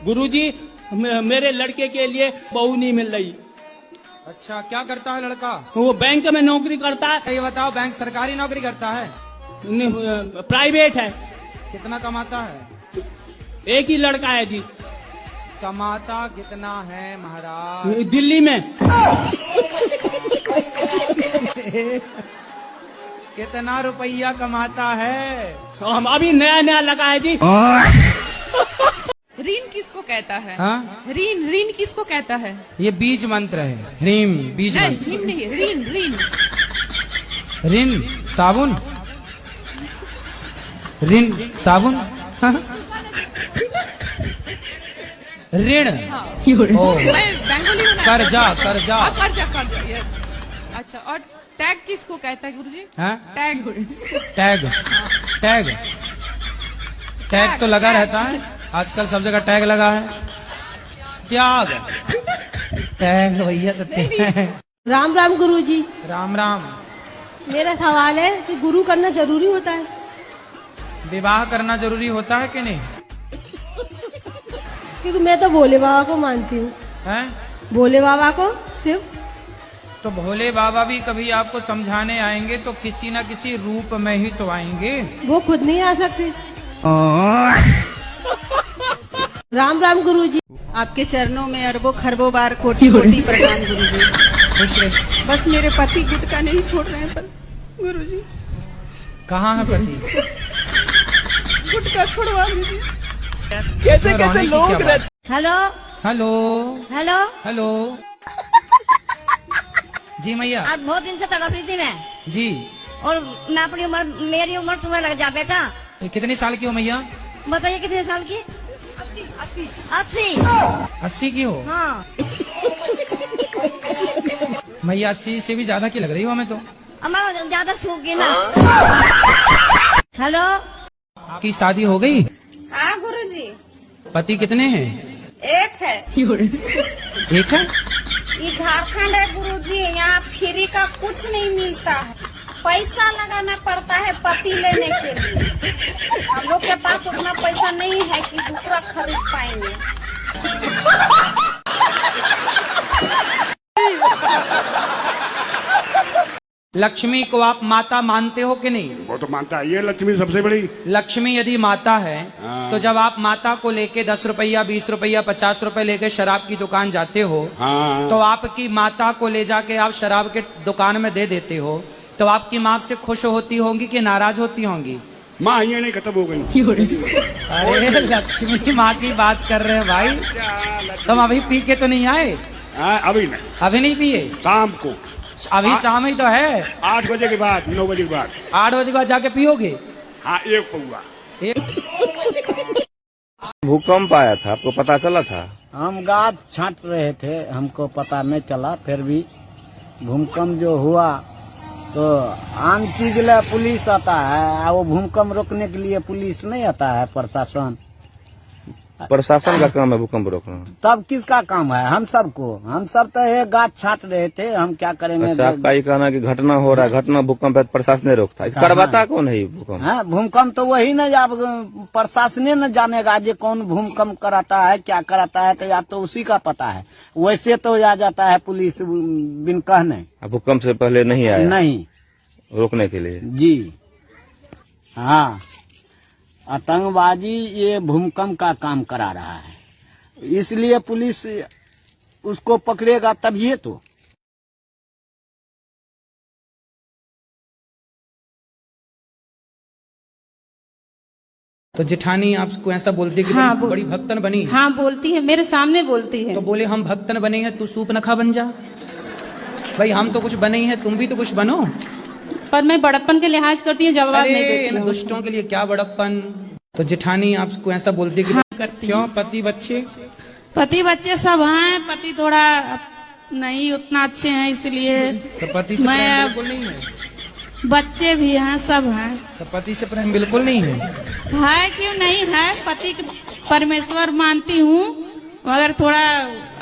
गुरुजी मेरे लड़के के लिए बहू नहीं मिल रही। अच्छा, क्या करता है लड़का? वो बैंक में नौकरी करता है। ये बताओ, बैंक सरकारी नौकरी करता है? प्राइवेट है। कितना कमाता है? एक ही लड़का है जी। कमाता कितना है महाराज? दिल्ली में। कितना रुपया कमाता है? हम अभी नया नया लगा है जी। ऋण किसको कहता है? हाँ? ऋण ऋण किसको कहता है? ये बीज मंत्र है। ह्रीम बीज नहीं, मंत्र। ऋण नहीं, ऋण ऋण। ऋण साबुन। ऋण साबुन। ऋण। ओ, मैं बंगाली हूँ ना। कर्जा कर्जा। हाँ, कर्जा कर्जा, यस। अच्छा, और टैग किसको कहता है गुरुजी? हाँ? टैग। टैग टैग टैग तो लगा रहता है आजकल, सब जगह टैग लगा है। त्याग टैग भैया तो टैग। राम राम गुरुजी। राम राम। मेरा सवाल है कि गुरु करना जरूरी होता है? विवाह करना जरूरी होता है कि नहीं? क्योंकि मैं तो भोले बाबा को मानती हूँ। हैं? भोले बाबा को शिव। तो भोले बाबा भी कभी आपको समझाने आएंगे तो किसी न किसी रूप में ही तो आएंगे। वो खुद नहीं आ सकते। राम राम गुरुजी। आपके चरणों में अरबों खरबों बार कोटि कोटि प्रणाम गुरुजी। खुश रहे। बस मेरे पति गुटखा नहीं छोड़ रहे हैं पर गुरुजी। कहाँ है पति? गुटखा छोड़वा दीजिए। कैसे कैसे लोग हेलो हेलो हेलो। हेलो। जी मैया। आज बहुत दिन से तड़प रही थी मैं, जी। और मैं अपनी उम्र, मेरी उम्र तुम्हें लग जा बेटा। कितनी साल की हो मैया? बताइए कितने साल की? 80 80 की हो? हाँ। मैया 80 से भी ज्यादा की लग रही हो हमें तो। अब मैं ज्यादा सूख गई ना। हेलो। आपकी शादी हो गई? हाँ गुरुजी। पति कितने हैं? एक है। एक है? ये झारखंड है गुरुजी, यहाँ फ्री का कुछ नहीं मिलता है, पैसा लगाना पड़ता है पति लेने के लिए। हम लोग के पास उतना पैसा नहीं है कि दूसरा खरीद पाएंगे। लक्ष्मी को आप माता मानते हो कि नहीं? वो तो मानता है, ये लक्ष्मी सबसे बड़ी। लक्ष्मी यदि माता है तो जब आप माता को लेके 10 रुपया 20 रुपया 50 रुपए लेके शराब की दुकान जाते हो, तो आपकी माता को ले जाके आप शराब के दुकान में दे देते हो, तो आपकी माँ से खुश होती होंगी कि नाराज होती होंगी? माँ ये नहीं खत्म हो गई। अरे लक्ष्मी माँ की बात कर रहे हैं भाई। तुम अभी पी के तो नहीं आए? अभी नहीं। अभी नहीं पिए? शाम को। अभी शाम ही तो है। 8 बजे के बाद, 9 बजे के बाद। 8 बजे के बाद जाके पियोगे? हाँ, एक पौआ। भूकंप आया था, आपको पता चला था? हम गाद छांट रहे थे, हमको पता नहीं चला। फिर भी भूकंप जो हुआ तो आम चीज ले पुलिस आता है, वो भूकंप रोकने के लिए पुलिस नहीं आता है, प्रशासन। प्रशासन का काम है भूकंप रोकना। तब किसका काम है? हम सबको। हम सब तो ये गाद छांट रहे थे, हम क्या करेंगे? अच्छा, आपका ये कहना कि घटना हो रहा है, घटना भूकंप है, प्रशासन नहीं रोकता, करवाता कौन है भूकंप? हाँ, भूकंप तो वही न, अब प्रशासन न जानेगा जो कौन भूकंप कराता है, क्या कराता है, तो या तो उसी का पता है। वैसे तो आ जाता है पुलिस बिन कहने। भूकंप से पहले नहीं आया? नहीं, रोकने के लिए। जी हाँ। आतंकवादी ये भूकंप का काम करा रहा है, इसलिए पुलिस उसको पकड़ेगा तभी तो। तो जेठानी आपको ऐसा बोलती है कि हाँ, बड़ी भक्तन बनी है? हाँ बोलती है, मेरे सामने बोलती है। तो बोले हम भक्तन बने हैं, तू सूप नखा बन जा। भाई हम तो कुछ बने ही हैं, तुम भी तो कुछ बनो। पर मैं बड़प्पन के लिहाज करती हूँ, जवाब नहीं देती इन हूँ। दुष्टों के लिए क्या बड़प्पन। तो जेठानी आपको ऐसा बोलती है कि क्यों पति बच्चे? पति बच्चे सब हैं, पति थोड़ा नहीं उतना अच्छे हैं, इसलिए तो पति से प्रेम बिल्कुल नहीं है? बच्चे भी हैं, सब हैं। तो पति से प्रेम बिल्कुल नहीं है? है क्यों नहीं है, पति परमेश्वर मानती हूँ, मगर थोड़ा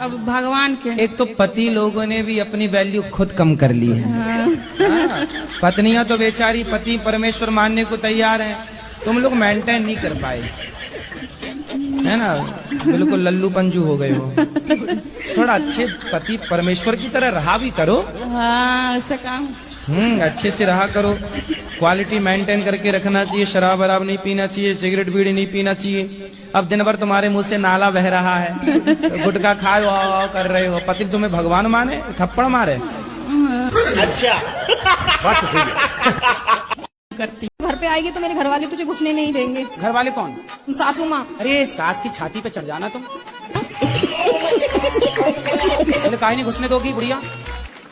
अब भगवान के। एक तो पति लोगों ने भी अपनी वैल्यू खुद कम कर ली है। हाँ। पत्नियां तो बेचारी पति परमेश्वर मानने को तैयार हैं, तुम लोग मेंटेन नहीं कर पाए, है ना? बिल्कुल लल्लू पंजू हो गए हो। थोड़ा अच्छे पति परमेश्वर की तरह रहा भी करो। हाँ ऐसा काम। अच्छे से रहा करो, क्वालिटी मेंटेन करके रखना चाहिए, शराब वराब नहीं पीना चाहिए, सिगरेट बीड़ी नहीं पीना चाहिए। अब दिन भर तुम्हारे मुंह से नाला बह रहा है, तो गुटखा खाए वाह कर रहे हो, पति तुम्हें भगवान माने थप्पड़ मारे। अच्छा बात तो सही है। घर पे आएगी तो मेरे घर वाले तुझे घुसने नहीं देंगे। घर वाले कौन? सासू माँ। अरे सास की छाती पे चढ़ जाना तुम। काहे नहीं घुसने दोगी बुढ़िया?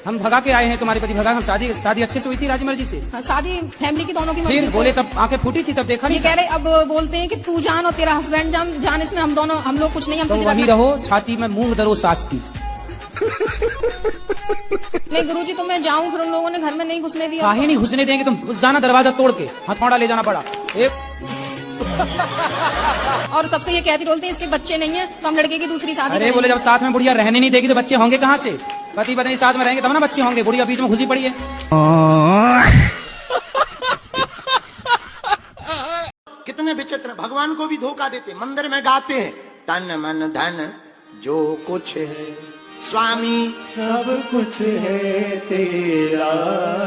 हम भगा के आए हैं, तुम्हारे पति भगा। हम शादी अच्छे से हुई थी राजी मर्जी से। हाँ, शादी फैमिली की दोनों की मर्जी फिर से। बोले तब आंखें फूटी थी, तब देखा ये नहीं। कह रहे अब बोलते हैं कि तू जान और तेरा हस्बैंड जान, इसमें हम लोग कुछ नहीं। हम तो तुझे वहीं रहो, छाती में मूंग धरो सास की। नहीं गुरुजी तो मैं जाऊं, फिर उन लोगों ने घर में नहीं घुसने दिया। काहे नहीं घुसने देंगे? तुम घुस जाना दरवाजा तोड़ के, हथौड़ा ले जाना पड़ा एक। और सबसे ये कहती बोलते हैं इसके बच्चे नहीं है तो हम लड़के की दूसरी शादी अरे करेंगे। बोले जब साथ में बुढ़िया रहने नहीं देगी तो बच्चे होंगे कहाँ से? पति पत्नी साथ में रहेंगे तब ना बच्चे होंगे। बुढ़िया बीच में घुसी पड़ी है। कितने विचित्र, भगवान को भी धोखा देते। मंदिर में गाते हैं तन मन धन जो कुछ है स्वामी सब कुछ है तेरा,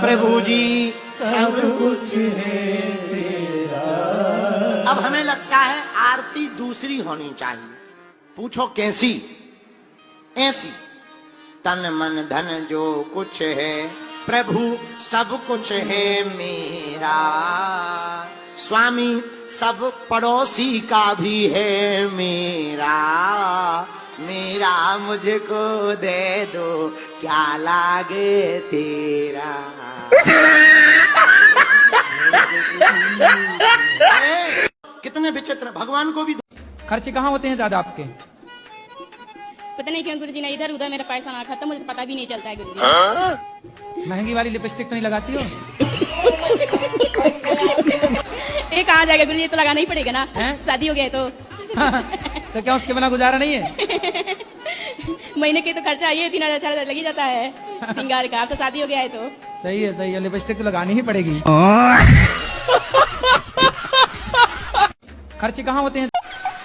प्रभु जी सब कुछ है तेरा। अब हमें लगता है आरती दूसरी होनी चाहिए। पूछो कैसी? ऐसी, तन मन धन जो कुछ है प्रभु सब कुछ है मेरा, स्वामी सब पड़ोसी का भी है मेरा, मेरा मुझको दे दो क्या लागे तेरा। कितने विचित्र, भगवान को भी। खर्चे कहाँ होते हैं ज्यादा आपके? पता नहीं क्यों गुरुजी ने इधर उधर मेरा पैसा ना खाता, मुझे पता भी नहीं चलता है गुरुजी। महंगी वाली लिपस्टिक तो नहीं लगाती हो? ये कहाँ जाएगा गुरुजी, तो लगाना ही पड़ेगा ना। शादी हो गया है तो। तो क्या उसके बिना गुजारा नहीं है? महीने के तो खर्चा ये 3,000 4,000 लग ही जाता है सिंगार का। अब तो शादी हो गया है तो सही है, लिपस्टिक तो लगानी ही पड़ेगी। खर्चे कहाँ होते हैं?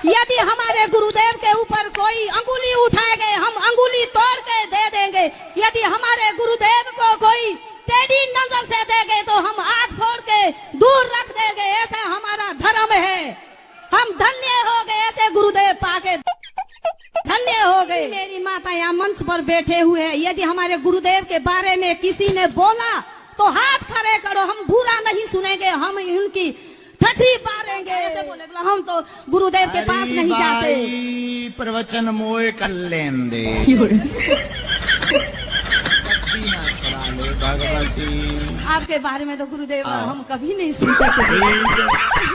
यदि हमारे गुरुदेव के ऊपर कोई अंगुली उठाएंगे हम अंगुली तोड़ के दे देंगे। यदि हमारे गुरुदेव को कोई टेढ़ी नजर से देंगे तो हम हाथ फोड़ के दूर रख देंगे। ऐसा हमारा धर्म है। हम धन्य हो गए ऐसे गुरुदेव पाके, धन्य हो गए। मेरी माता यहाँ मंच पर बैठे हुए हैं, यदि हमारे गुरुदेव के बारे में किसी ने बोला तो हाथ खड़े करो, हम बुरा नहीं सुनेंगे, हम उनकी ठठी पालेंगे। ऐसे बोले, बोला हम तो गुरुदेव के पास नहीं जाते। प्रवचन मोए कर लेंदे आपके बारे में तो गुरुदेव हम कभी नहीं सुन सकते।